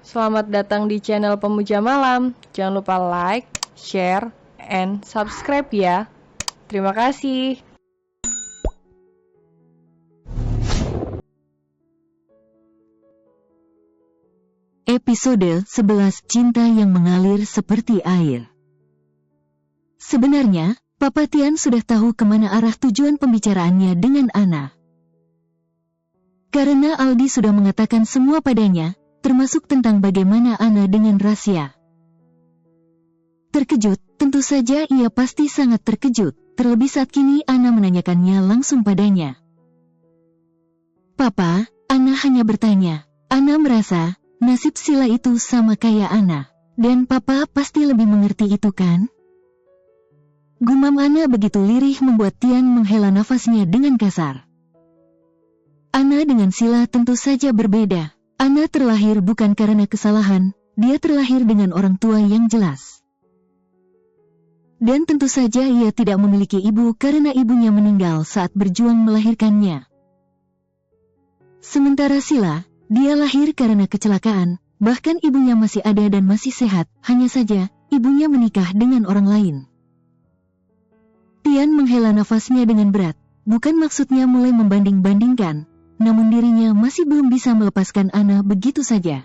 Selamat datang di channel Pemuja Malam. Jangan lupa like, share, and subscribe ya. Terima kasih. Episode 11 Cinta yang Mengalir Seperti Air. Sebenarnya, Papa Tian sudah tahu kemana arah tujuan pembicaraannya dengan Ana. Karena Aldi sudah mengatakan semua padanya, termasuk tentang bagaimana Ana dengan Rasya. Terkejut, tentu saja ia pasti sangat terkejut, terlebih saat kini Ana menanyakannya langsung padanya. Papa, Ana hanya bertanya. Ana merasa, nasib Sila itu sama kayak Ana. Dan Papa pasti lebih mengerti itu kan? Gumam Ana begitu lirih membuat Tian menghela nafasnya dengan kasar. Ana dengan Sila tentu saja berbeda. Ana terlahir bukan karena kesalahan, dia terlahir dengan orang tua yang jelas. Dan tentu saja ia tidak memiliki ibu karena ibunya meninggal saat berjuang melahirkannya. Sementara Sila, dia lahir karena kecelakaan, bahkan ibunya masih ada dan masih sehat, hanya saja, ibunya menikah dengan orang lain. Tian menghela nafasnya dengan berat, bukan maksudnya mulai membanding-bandingkan, namun dirinya masih belum bisa melepaskan Ana begitu saja.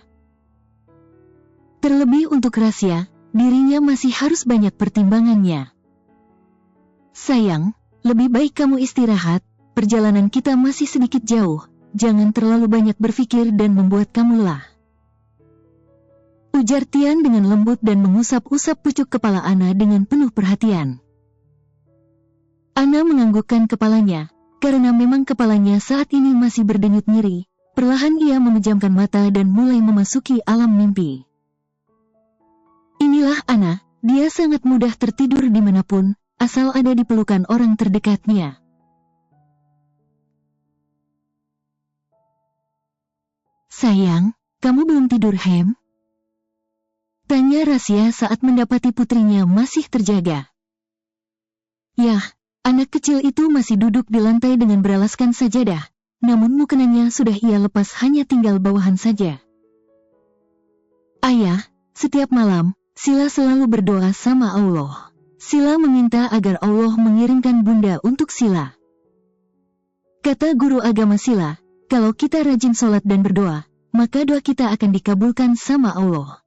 Terlebih untuk Rasya, dirinya masih harus banyak pertimbangannya. Sayang, lebih baik kamu istirahat, perjalanan kita masih sedikit jauh, jangan terlalu banyak berpikir dan membuat kamu lelah. Ujar Tian dengan lembut dan mengusap-usap pucuk kepala Ana dengan penuh perhatian. Ana menganggukkan kepalanya, karena memang kepalanya saat ini masih berdenyut nyeri. Perlahan ia memejamkan mata dan mulai memasuki alam mimpi. Inilah Ana, dia sangat mudah tertidur dimanapun, asal ada di pelukan orang terdekatnya. Sayang, kamu belum tidur Hem? Tanya Rasya saat mendapati putrinya masih terjaga. Yah, anak kecil itu masih duduk di lantai dengan beralaskan sajadah, namun mukenanya sudah ia lepas hanya tinggal bawahan saja. Ayah, setiap malam, Sila selalu berdoa sama Allah. Sila meminta agar Allah mengirimkan bunda untuk Sila. Kata guru agama Sila, kalau kita rajin sholat dan berdoa, maka doa kita akan dikabulkan sama Allah.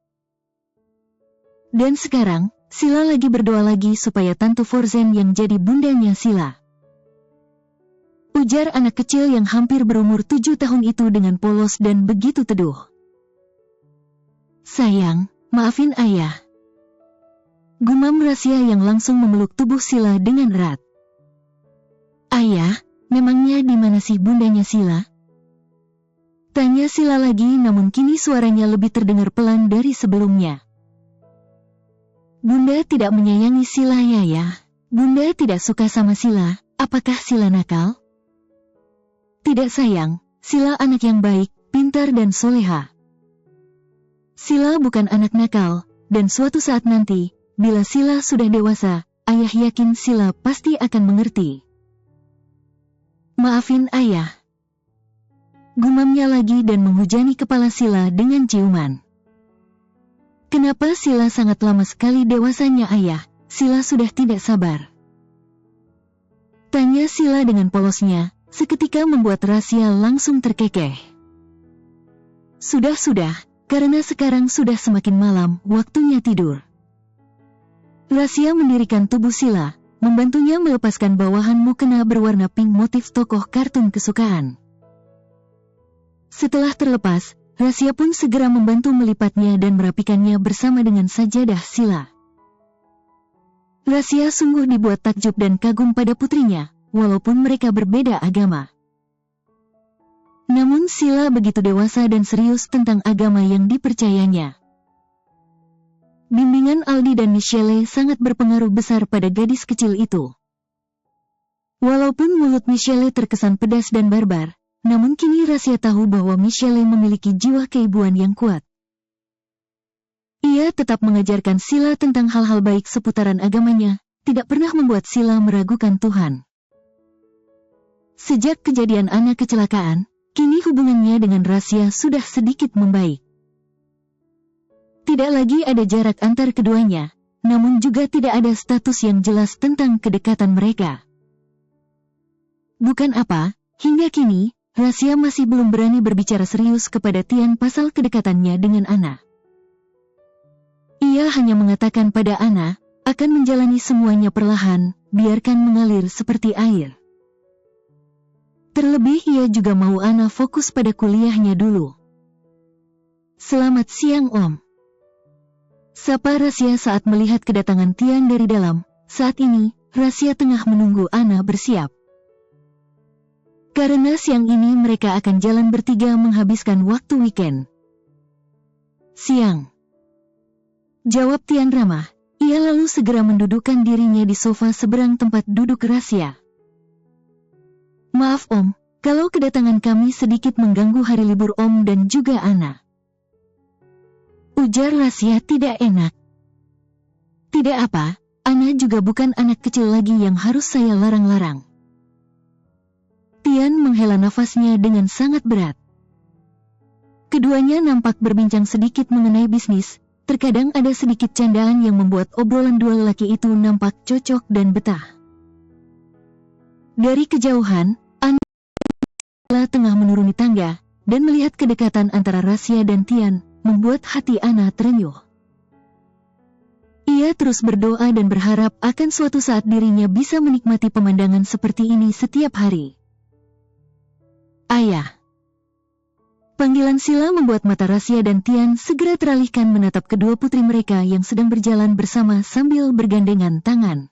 Dan sekarang, Sila lagi berdoa lagi supaya Tante Forzen yang jadi bundanya Sila. Ujar anak kecil yang hampir berumur 7 tahun itu dengan polos dan begitu teduh. Sayang, maafin ayah. Gumam Rasya yang langsung memeluk tubuh Sila dengan erat. Ayah, memangnya di mana sih bundanya Sila? Tanya Sila lagi namun kini suaranya lebih terdengar pelan dari sebelumnya. Bunda tidak menyayangi Sila ya. Bunda tidak suka sama Sila, apakah Sila nakal? Tidak sayang, Sila anak yang baik, pintar dan soleha. Sila bukan anak nakal, dan suatu saat nanti, bila Sila sudah dewasa, ayah yakin Sila pasti akan mengerti. Maafin ayah. Gumamnya lagi dan menghujani kepala Sila dengan ciuman. Kenapa Sila sangat lama sekali dewasanya ayah? Sila sudah tidak sabar. Tanya Sila dengan polosnya, seketika membuat Rasya langsung terkekeh. Sudah, karena sekarang sudah semakin malam, waktunya tidur. Rasya mendirikan tubuh Sila, membantunya melepaskan bawahan mukena berwarna pink motif tokoh kartun kesukaan. Setelah terlepas, Rasya pun segera membantu melipatnya dan merapikannya bersama dengan sajadah Sila. Rasya sungguh dibuat takjub dan kagum pada putrinya, walaupun mereka berbeda agama. Namun Sila begitu dewasa dan serius tentang agama yang dipercayanya. Bimbingan Aldi dan Michelle sangat berpengaruh besar pada gadis kecil itu. Walaupun mulut Michelle terkesan pedas dan barbar, namun kini Rasya tahu bahwa Michelle memiliki jiwa keibuan yang kuat. Ia tetap mengajarkan Sila tentang hal-hal baik seputaran agamanya, tidak pernah membuat Sila meragukan Tuhan. Sejak kejadian anak kecelakaan, kini hubungannya dengan Rasya sudah sedikit membaik. Tidak lagi ada jarak antar keduanya, namun juga tidak ada status yang jelas tentang kedekatan mereka. Bukan apa, hingga kini, Rasya masih belum berani berbicara serius kepada Tian pasal kedekatannya dengan Ana. Ia hanya mengatakan pada Ana, akan menjalani semuanya perlahan, biarkan mengalir seperti air. Terlebih ia juga mau Ana fokus pada kuliahnya dulu. Selamat siang Om. Sapa Rasya saat melihat kedatangan Tian dari dalam. Saat ini, Rasya tengah menunggu Ana bersiap. Karena siang ini mereka akan jalan bertiga menghabiskan waktu weekend. Siang. Jawab Tian ramah. Ia lalu segera mendudukkan dirinya di sofa seberang tempat duduk Rasya. Maaf Om, kalau kedatangan kami sedikit mengganggu hari libur Om dan juga Ana. Ujar Rasya tidak enak. Tidak apa, Ana juga bukan anak kecil lagi yang harus saya larang-larang. Tian menghela nafasnya dengan sangat berat. Keduanya nampak berbincang sedikit mengenai bisnis, terkadang ada sedikit candaan yang membuat obrolan dua lelaki itu nampak cocok dan betah. Dari kejauhan, Ana tengah menuruni tangga, dan melihat kedekatan antara Rasya dan Tian, membuat hati Ana terenyuh. Ia terus berdoa dan berharap akan suatu saat dirinya bisa menikmati pemandangan seperti ini setiap hari. Ayah. Panggilan Sila membuat mata Rasya dan Tian segera teralihkan menatap kedua putri mereka yang sedang berjalan bersama sambil bergandengan tangan.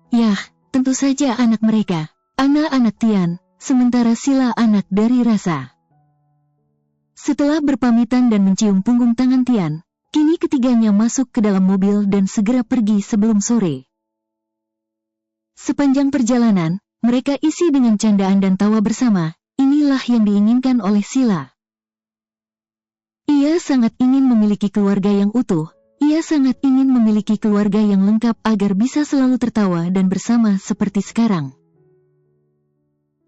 Yah, tentu saja anak mereka, Ana anak Tian, sementara Sila anak dari Rasa. Setelah berpamitan dan mencium punggung tangan Tian, kini ketiganya masuk ke dalam mobil dan segera pergi sebelum sore. Sepanjang perjalanan, mereka isi dengan candaan dan tawa bersama, inilah yang diinginkan oleh Sila. Ia sangat ingin memiliki keluarga yang utuh, ia sangat ingin memiliki keluarga yang lengkap agar bisa selalu tertawa dan bersama seperti sekarang.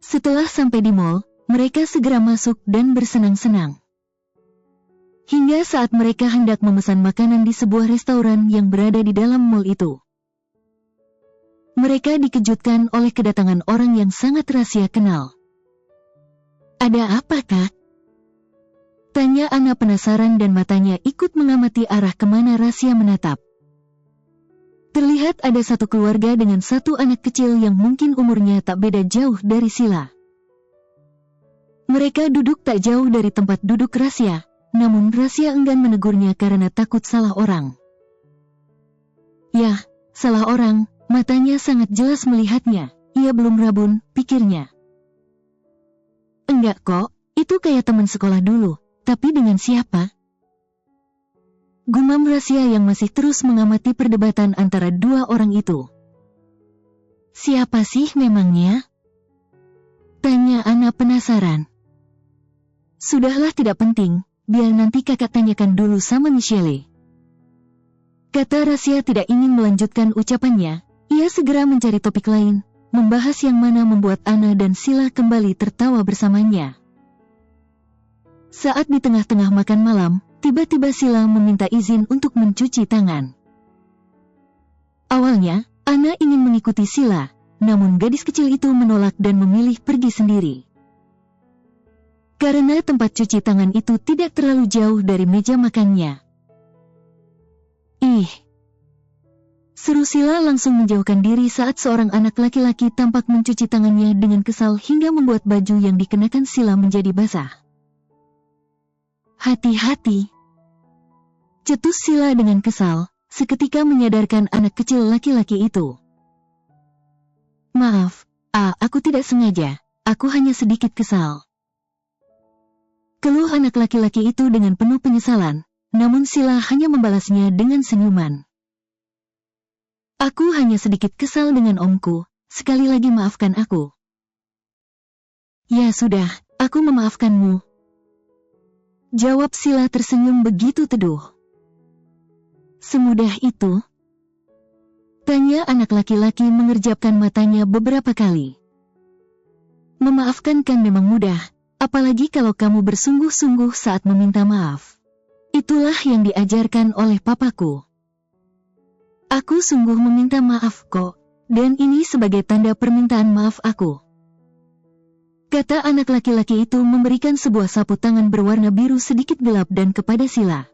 Setelah sampai di mall, mereka segera masuk dan bersenang-senang. Hingga saat mereka hendak memesan makanan di sebuah restoran yang berada di dalam mall itu. Mereka dikejutkan oleh kedatangan orang yang sangat Rasya kenal. Ada apa Kak? Tanya Ana penasaran dan matanya ikut mengamati arah kemana Rasya menatap. Terlihat ada satu keluarga dengan satu anak kecil yang mungkin umurnya tak beda jauh dari Sila. Mereka duduk tak jauh dari tempat duduk Rasya, namun Rasya enggan menegurnya karena takut salah orang. Yah, salah orang. Matanya sangat jelas melihatnya, ia belum rabun, pikirnya. Enggak kok, itu kayak teman sekolah dulu, tapi dengan siapa? Gumam Rasya yang masih terus mengamati perdebatan antara dua orang itu. Siapa sih memangnya? Tanya Ana penasaran. Sudahlah tidak penting, biar nanti kakak tanyakan dulu sama Michelle. Kata Rasya tidak ingin melanjutkan ucapannya. Ia segera mencari topik lain, membahas yang mana membuat Ana dan Sila kembali tertawa bersamanya. Saat di tengah-tengah makan malam, tiba-tiba Sila meminta izin untuk mencuci tangan. Awalnya, Ana ingin mengikuti Sila, namun gadis kecil itu menolak dan memilih pergi sendiri. Karena tempat cuci tangan itu tidak terlalu jauh dari meja makannya. Ih! Seru Sila langsung menjauhkan diri saat seorang anak laki-laki tampak mencuci tangannya dengan kesal hingga membuat baju yang dikenakan Sila menjadi basah. Hati-hati! Cetus Sila dengan kesal, seketika menyadarkan anak kecil laki-laki itu. Maaf, aku tidak sengaja, aku hanya sedikit kesal. Keluh anak laki-laki itu dengan penuh penyesalan, namun Sila hanya membalasnya dengan senyuman. Aku hanya sedikit kesal dengan omku, sekali lagi maafkan aku. Ya sudah, aku memaafkanmu. Jawab Sila tersenyum begitu teduh. Semudah itu? Tanya anak laki-laki mengerjapkan matanya beberapa kali. Memaafkan kan memang mudah, apalagi kalau kamu bersungguh-sungguh saat meminta maaf. Itulah yang diajarkan oleh papaku. Aku sungguh meminta maaf kok, dan ini sebagai tanda permintaan maaf aku. Kata anak laki-laki itu memberikan sebuah sapu tangan berwarna biru sedikit gelap dan kepada Sila.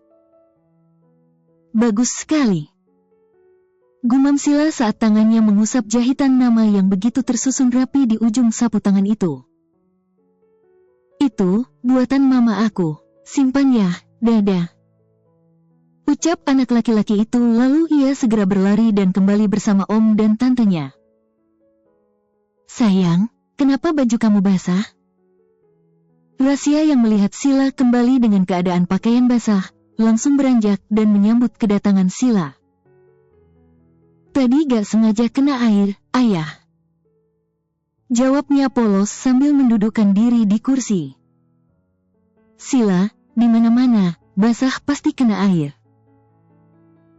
Bagus sekali. Gumam Sila saat tangannya mengusap jahitan nama yang begitu tersusun rapi di ujung sapu tangan itu. Itu, buatan mama aku. Simpan ya, Dada. Ucap anak laki-laki itu lalu ia segera berlari dan kembali bersama om dan tantenya. Sayang, kenapa baju kamu basah? Rasia yang melihat Sila kembali dengan keadaan pakaian basah, langsung beranjak dan menyambut kedatangan Sila. Tadi gak sengaja kena air, ayah. Jawabnya polos sambil mendudukkan diri di kursi. Sila, di mana-mana, basah pasti kena air.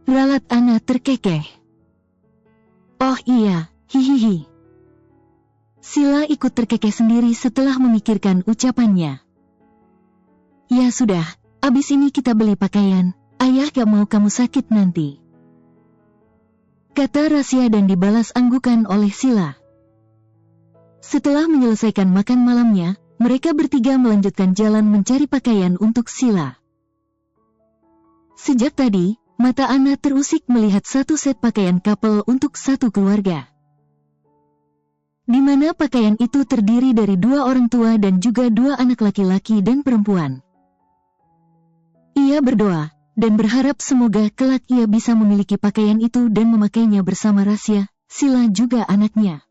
Ralat Ana terkekeh. Oh iya, hihihi. Sila ikut terkekeh sendiri setelah memikirkan ucapannya. Ya sudah, abis ini kita beli pakaian, ayah gak mau kamu sakit nanti. Kata Rasia dan dibalas anggukan oleh Sila. Setelah menyelesaikan makan malamnya, mereka bertiga melanjutkan jalan mencari pakaian untuk Sila. Sejak tadi, mata Ana terusik melihat satu set pakaian couple untuk satu keluarga. Di mana pakaian itu terdiri dari 2 orang tua dan juga 2 anak laki-laki dan perempuan. Ia berdoa dan berharap semoga kelak ia bisa memiliki pakaian itu dan memakainya bersama Rasia, Sila juga anaknya.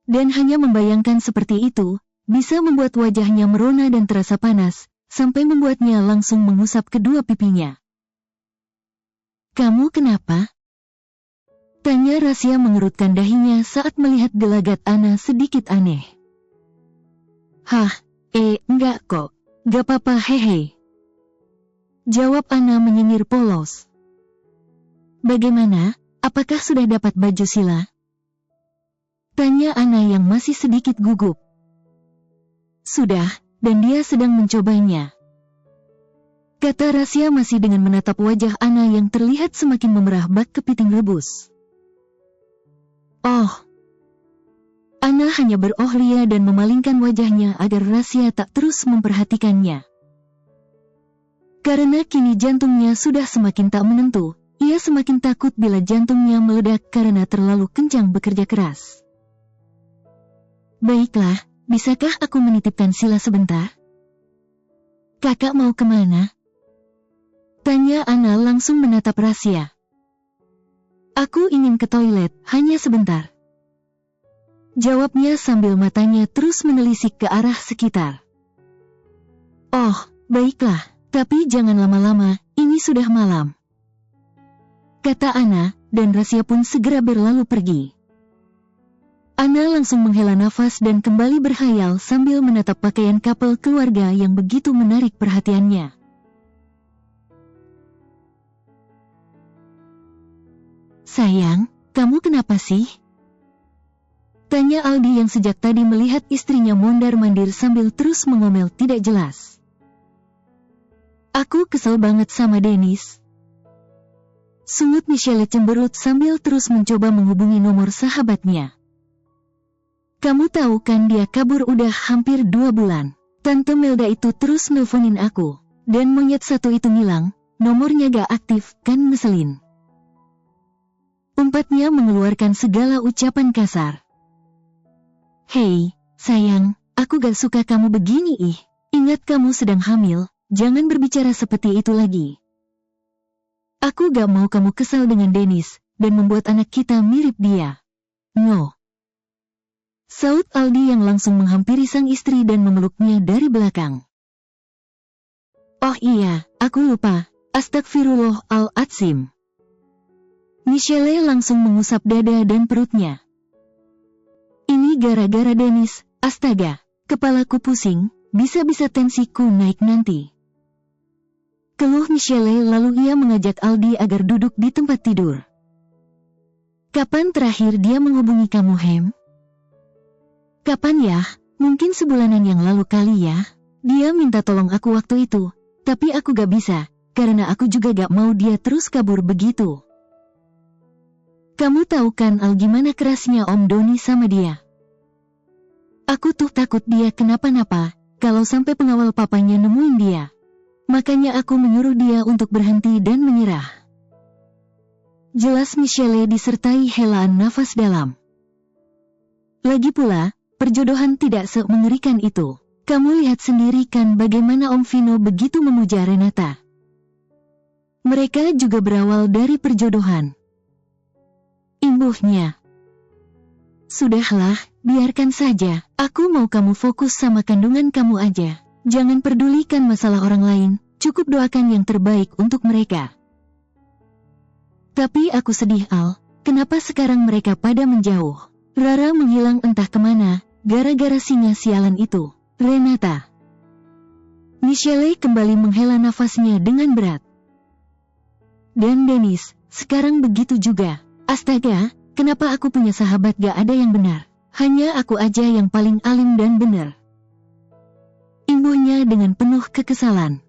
Dan hanya membayangkan seperti itu, bisa membuat wajahnya merona dan terasa panas, sampai membuatnya langsung mengusap kedua pipinya. Kamu kenapa? Tanya Rasia mengerutkan dahinya saat melihat gelagat Ana sedikit aneh. Hah, enggak kok, gak apa-apa hehe. Jawab Ana menyengir polos. Bagaimana, apakah sudah dapat baju Sila? Tanya Ana yang masih sedikit gugup. Sudah, dan dia sedang mencobanya. Kata Rasia masih dengan menatap wajah Ana yang terlihat semakin memerah bak kepiting rebus. Oh. Ana hanya berohlia dan memalingkan wajahnya agar Rasia tak terus memperhatikannya. Karena kini jantungnya sudah semakin tak menentu, ia semakin takut bila jantungnya meledak karena terlalu kencang bekerja keras. Baiklah, bisakah aku menitipkan Sila sebentar? Kakak mau kemana? Tanya Ana langsung menatap Rasia. Aku ingin ke toilet, hanya sebentar. Jawabnya sambil matanya terus menelisik ke arah sekitar. Oh, baiklah. Tapi jangan lama-lama, ini sudah malam. Kata Ana, dan Rasia pun segera berlalu pergi. Ana langsung menghela nafas dan kembali berkhayal sambil menatap pakaian couple keluarga yang begitu menarik perhatiannya. Sayang, kamu kenapa sih? Tanya Aldi yang sejak tadi melihat istrinya mondar-mandir sambil terus mengomel tidak jelas. Aku kesel banget sama Dennis. Sungut Michelle cemberut sambil terus mencoba menghubungi nomor sahabatnya. Kamu tahu kan dia kabur udah hampir 2 bulan. Tante Melda itu terus nelfonin aku. Dan monyet satu itu ngilang, nomornya gak aktif, kan ngeselin. Umpatnya mengeluarkan segala ucapan kasar. Hei, sayang, aku gak suka kamu begini ih. Ingat kamu sedang hamil. Jangan berbicara seperti itu lagi. Aku gak mau kamu kesal dengan Dennis, dan membuat anak kita mirip dia. No. Saud Aldi yang langsung menghampiri sang istri dan memeluknya dari belakang. Oh iya, aku lupa. Astagfirullahaladzim. Michelle langsung mengusap dada dan perutnya. Ini gara-gara Dennis, astaga, kepalaku pusing, bisa-bisa tensiku naik nanti. Keluh Michelle lalu ia mengajak Aldi agar duduk di tempat tidur. Kapan terakhir dia menghubungi kamu, Hem? Kapan ya? Mungkin sebulanan yang lalu kali ya. Dia minta tolong aku waktu itu, Tapi aku gak bisa, karena aku juga gak mau dia terus kabur begitu. Kamu tahu kan Al gimana kerasnya Om Doni sama dia? Aku tuh takut dia kenapa-napa, kalau sampai pengawal papanya nemuin dia. Makanya aku menyuruh dia untuk berhenti dan menyerah. Jelas Michelle disertai helaan nafas dalam. Lagi pula, perjodohan tidak semengerikan itu. Kamu lihat sendiri kan bagaimana Om Vino begitu memuja Renata. Mereka juga berawal dari perjodohan. Imbuhnya. Sudahlah, biarkan saja. Aku mau kamu fokus sama kandungan kamu aja. Jangan pedulikan masalah orang lain, cukup doakan yang terbaik untuk mereka. Tapi aku sedih Al, kenapa sekarang mereka pada menjauh? Rara menghilang entah kemana, gara-gara singa sialan itu. Renata. Michelle kembali menghela nafasnya dengan berat. Dan Dennis, sekarang begitu juga. Astaga, kenapa aku punya sahabat gak ada yang benar? Hanya aku aja yang paling alim dan benar. Imbuhnya dengan penuh kekesalan.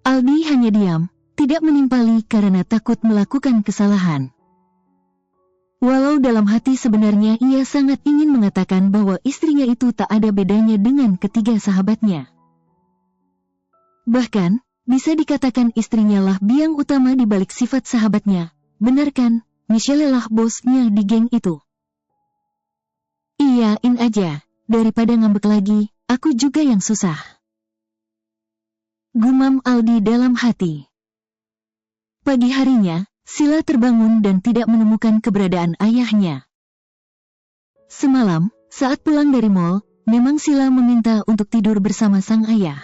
Aldi hanya diam, tidak menimpali karena takut melakukan kesalahan. Walau dalam hati sebenarnya ia sangat ingin mengatakan bahwa istrinya itu tak ada bedanya dengan ketiga sahabatnya. Bahkan, bisa dikatakan istrinya lah biang utama di balik sifat sahabatnya. Benar kan, Michelle lah bosnya di geng itu. Iyain aja, daripada ngambek lagi, aku juga yang susah. Gumam Aldi dalam hati. Pagi harinya, Sila terbangun dan tidak menemukan keberadaan ayahnya. Semalam, saat pulang dari mall, memang Sila meminta untuk tidur bersama sang ayah.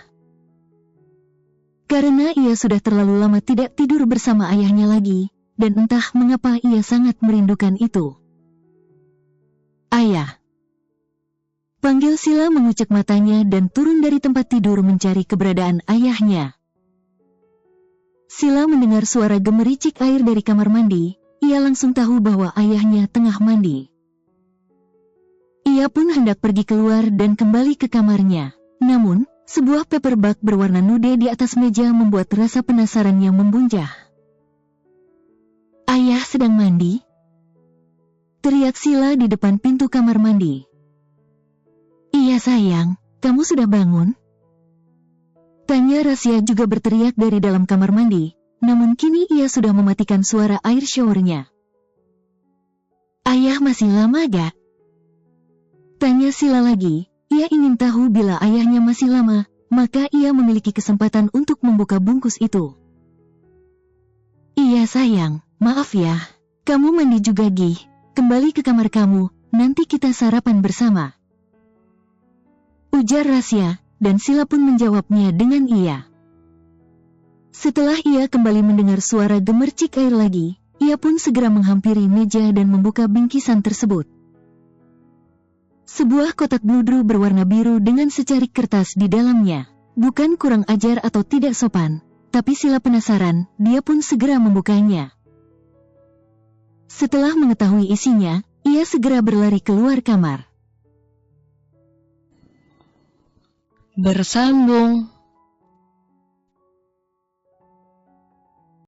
Karena ia sudah terlalu lama tidak tidur bersama ayahnya lagi, dan entah mengapa ia sangat merindukan itu. Ayah. Panggil Sila mengucek matanya dan turun dari tempat tidur mencari keberadaan ayahnya. Sila mendengar suara gemericik air dari kamar mandi, ia langsung tahu bahwa ayahnya tengah mandi. Ia pun hendak pergi keluar dan kembali ke kamarnya. Namun, sebuah paper bag berwarna nude di atas meja membuat rasa penasarannya membuncah. Ayah sedang mandi? Teriak Sila di depan pintu kamar mandi. Iya sayang, kamu sudah bangun? Tanya Rasya juga berteriak dari dalam kamar mandi, namun kini ia sudah mematikan suara air showernya. Ayah masih lama gak? Tanya Sila lagi, ia ingin tahu bila ayahnya masih lama, maka ia memiliki kesempatan untuk membuka bungkus itu. Iya sayang, maaf ya, kamu mandi juga Gih, kembali ke kamar kamu, nanti kita sarapan bersama. Ujar Rasya. Dan Sila pun menjawabnya dengan iya. Setelah ia kembali mendengar suara gemercik air lagi, ia pun segera menghampiri meja dan membuka bingkisan tersebut. Sebuah kotak bludru berwarna biru dengan secarik kertas di dalamnya. Bukan kurang ajar atau tidak sopan, tapi Sila penasaran, dia pun segera membukanya. Setelah mengetahui isinya, ia segera berlari keluar kamar. Bersambung.